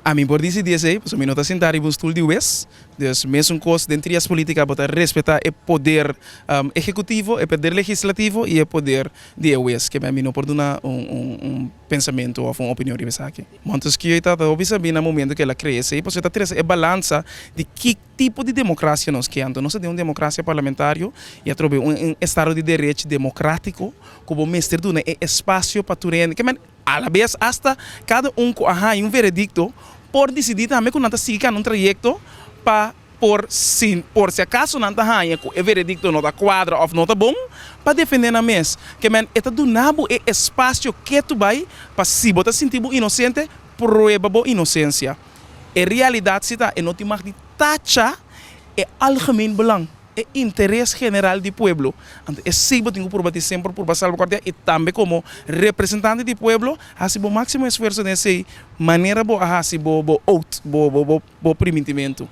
A mim, por decidir isso aí, porque eu não estou sentado em um estúdio de juiz, dus mesmo coisa dentro das políticas, para respeitar o poder executivo, o poder legislativo e o poder de juiz, que a mim não pode dar pensamento ou uma opinião de aqui. Muitos que eu estou observando no momento que ela cresce, porque está trazendo a balança de que tipo de democracia nós queremos. Nós temos uma democracia parlamentar e a um estado de direito democrático, como mestre do espaço para tu que a la vez hasta cada um veredicto por decidir também que não está seguindo um trajeto para por se acaso não está o veredicto não está quadra ou não está bom para defender na mesa que está donando o espaço que tu vai para se você sentir inocente prova a inocência a realidade se está e não te mag de taxa é algemeen belang é interesse general do povo. É sempre tenho por bater sempre por salvaguardar e também como representante do povo, assim o máximo esforço nessa maneira boa, assim bo out, bo primitimento.